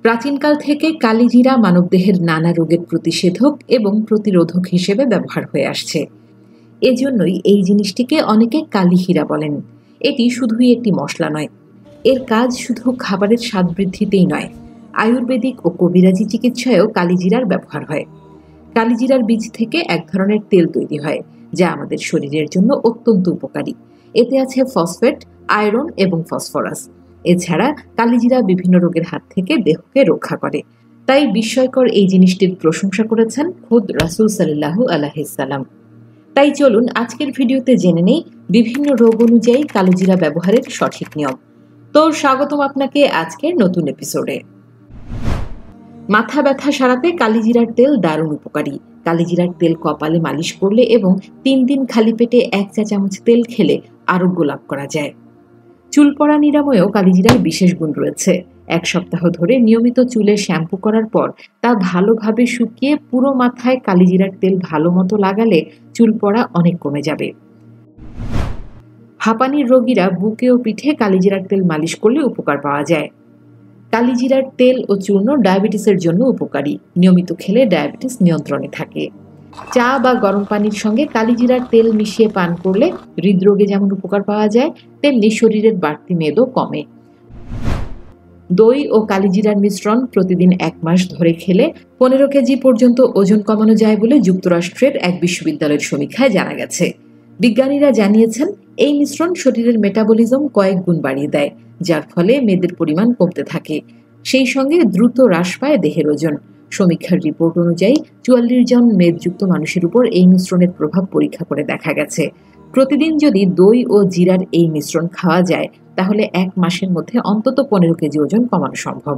প্রাচীনকাল থেকে কালিজিরা মানবদেহের নানা রোগের প্রতিষেধক এবং প্রতিরোধক হিসেবে ব্যবহার হয়ে আসছে। এজন্যই এই জিনিসটিকে অনেকে কালিহীরা বলেন। এটি শুধুই একটি মশলা নয়, এর কাজ শুধু খাবারের স্বাদ বৃদ্ধিতেই নয়, আয়ুর্বেদিক ও কবিরাজি চিকিৎসায়ও কালিজিরার ব্যবহার হয়। কালিজিরার বীজ থেকে এক ধরনের তেল তৈরি হয়, যা আমাদের শরীরের জন্য অত্যন্ত উপকারী। এতে আছে ফসফেট, আয়রন এবং ফসফরাস। এছাড়া কালিজিরা বিভিন্ন রোগের হাত থেকে দেহকে রক্ষা করে। তাই বিস্ময়কর এই জিনিসটির প্রশংসা করেছেন খোদ রাসূল সাল্লাল্লাহু আলাইহি সাল্লাম। তাই চলুন আজকের ভিডিওতে জেনে নেই বিভিন্ন রোগ অনুযায়ী কালোজিরা ব্যবহারের সঠিক নিয়ম। তো স্বাগতম আপনাকে আজকের নতুন এপিসোডে। মাথা ব্যথা সারাতে কালিজিরার তেল দারুণ উপকারী। কালিজিরার তেল কপালে মালিশ করলে এবং 3 দিন খালি পেটে 1 চা চামচ তেল খেলে আরোগ্য লাভ করা যায়। চুল পড়া নিরাময়েও কালিজিরার বিশেষ গুণ রয়েছে। 1 সপ্তাহ ধরে নিয়মিত চুলে শ্যাম্পু করার পর তা ভালোভাবে শুকিয়ে পুরো মাথায় কালিজিরার তেল ভালো মতো লাগালে চুল পড়া অনেক কমে যাবে। হাঁপানির রোগীরা বুকে ও পিঠে কালিজিরার তেল মালিশ করলে উপকার পাওয়া যায়। কালিজিরার তেল ও চূর্ণ ডায়াবেটিসের জন্য উপকারী। নিয়মিত খেলে ডায়াবেটিস নিয়ন্ত্রণে থাকে। চা বা গরম পানির সঙ্গে কালিজিরার তেল মিশিয়ে পান করলে হৃদরোগে যেমন উপকার পাওয়া যায়, তেমনি শরীরের বাড়তি মেদও কমে। দই ও কালিজিরার মিশ্রণ প্রতিদিন 1 মাস ধরে খেলে 15 কেজি পর্যন্ত ওজন কমানো যায় বলে যুক্তরাষ্ট্রের এক বিশ্ববিদ্যালয়ের সমীক্ষায় জানা গেছে। বিজ্ঞানীরা জানিয়েছেন এই মিশ্রণ শরীরের মেটাবলিজম কয়েক গুণ বাড়িয়ে দেয়, যার ফলে মেদের পরিমাণ কমতে থাকে। সেই সঙ্গে দ্রুত হ্রাস পায় দেহের ওজন। সমীক্ষার রিপোর্ট অনুযায়ী 44 জন মেদযুক্ত মানুষের উপর এই মিশ্রণের প্রভাব পরীক্ষা করে দেখা গেছে। প্রতিদিন যদি দই ও জিরার এই মিশ্রণ খাওয়া যায় তাহলে 1 মাসের মধ্যে অন্তত 15 কেজি ওজন কমানো সম্ভব।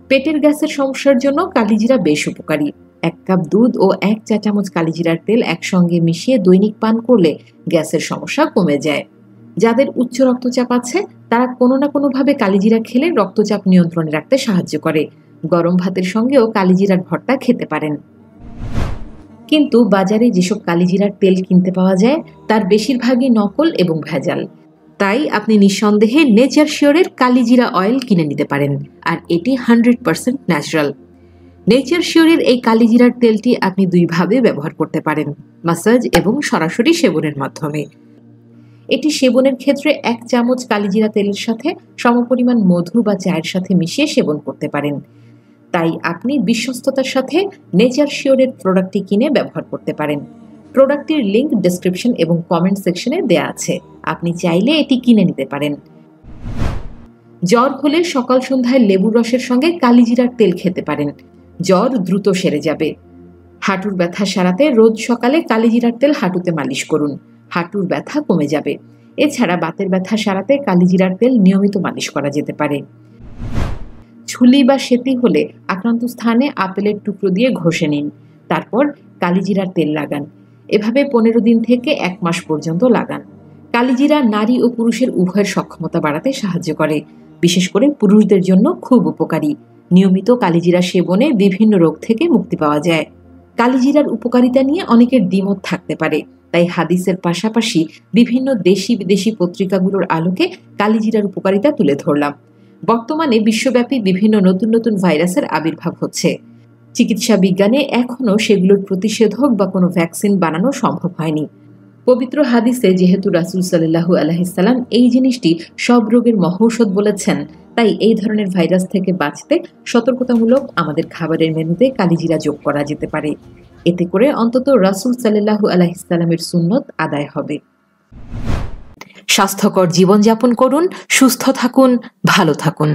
পেটের গ্যাসের সমস্যার জন্য কালিজিরা বেশ উপকারী। 1 কাপ দুধ ও 1 চা চামচ কালিজিরার তেল একসঙ্গে মিশিয়ে দৈনিক পান করলে গ্যাসের সমস্যা কমে যায়। যাদের উচ্চ রক্তচাপ আছে তারা কোনো না কোনোভাবে কালিজিরা খেলে রক্তচাপ নিয়ন্ত্রণে রাখতে সাহায্য করে। গরম ভাতের সঙ্গেও কালিজিরার ভর্তা খেতে পারেন। কিন্তু বাজারে যেসব কালিজিরার তেল কিনতে পাওয়া যায় তার বেশিরভাগই নকল এবং ভেজাল। তাই আপনি নিঃসন্দেহে নেচার শিওরের কালিজিরা অয়েল কিনে নিতে পারেন, আর এটি 100% ন্যাচারাল। নেচার শিওরের এই কালিজিরার তেলটি আপনি 2 ভাবে ব্যবহার করতে পারেন, মাসাজ এবং সরাসরি সেবনের মাধ্যমে। এটি সেবনের ক্ষেত্রে 1 চামচ কালিজিরা তেলের সাথে সমপরিমাণ মধু বা চায়ের সাথে মিশিয়ে সেবন করতে পারেন। তাই আপনি বিশ্বস্ততার সাথে নেচার শিওরের প্রোডাক্টটি কিনে ব্যবহার করতে পারেন। প্রোডাক্টটির লিংক ডেসক্রিপশন এবং কমেন্ট সেকশনে দেয়া আছে, আপনি চাইলে এটি কিনে নিতে পারেন। জ্বর হলে সকাল সন্ধ্যায় লেবুর রসের সঙ্গে কালিজিরার তেল খেতে পারেন, জ্বর দ্রুত সেরে যাবে। হাঁটুর ব্যথা সারাতে রোজ সকালে কালিজিরার তেল হাঁটুতে মালিশ করুন, হাঁটুর ব্যথা কমে যাবে। এছাড়া বাতের ব্যথা সারাতে কালিজিরার তেল নিয়মিত মালিশ করা যেতে পারে। ছুলি বা সেতি হলে আক্রান্ত স্থানে আপেলের টুকরো দিয়ে ঘষে নিন, তারপর কালিজিরার তেল লাগান। এভাবে 15 দিন থেকে 1 মাস পর্যন্ত লাগান। কালিজিরা নারী ও পুরুষের উভয়ের সক্ষমতা বাড়াতে সাহায্য করে, বিশেষ করে পুরুষদের জন্য খুব উপকারী। নিয়মিত কালিজিরা সেবনে বিভিন্ন রোগ থেকে মুক্তি পাওয়া যায়। কালিজিরার উপকারিতা নিয়ে অনেকের দ্বিমত থাকতে পারে, তাই হাদিসের পাশাপাশি বিভিন্ন দেশি বিদেশি পত্রিকাগুলোর আলোকে কালিজিরার উপকারিতা তুলে ধরলাম। বর্তমানে বিশ্বব্যাপী বিভিন্ন নতুন নতুন ভাইরাসের আবির্ভাব হচ্ছে। চিকিৎসা বিজ্ঞানে এখনও সেগুলোর প্রতিষেধক বা কোনো ভ্যাকসিন বানানো সম্ভব হয়নি। পবিত্র হাদিসে যেহেতু রাসূল সাল্লাল্লাহু আলাইহি সাল্লাম এই জিনিসটি সব রোগের মহৌষধ বলেছেন, তাই এই ধরনের ভাইরাস থেকে বাঁচতে সতর্কতামূলক আমাদের খাবারের মেনুতে কালিজিরা যোগ করা যেতে পারে। এতে করে অন্তত রাসূল সাল্লাল্লাহু আলাইহি সাল্লামের সুন্নত আদায় হবে। স্বাস্থ্যকর জীবনযাপন করুন, সুস্থ থাকুন, ভালো থাকুন।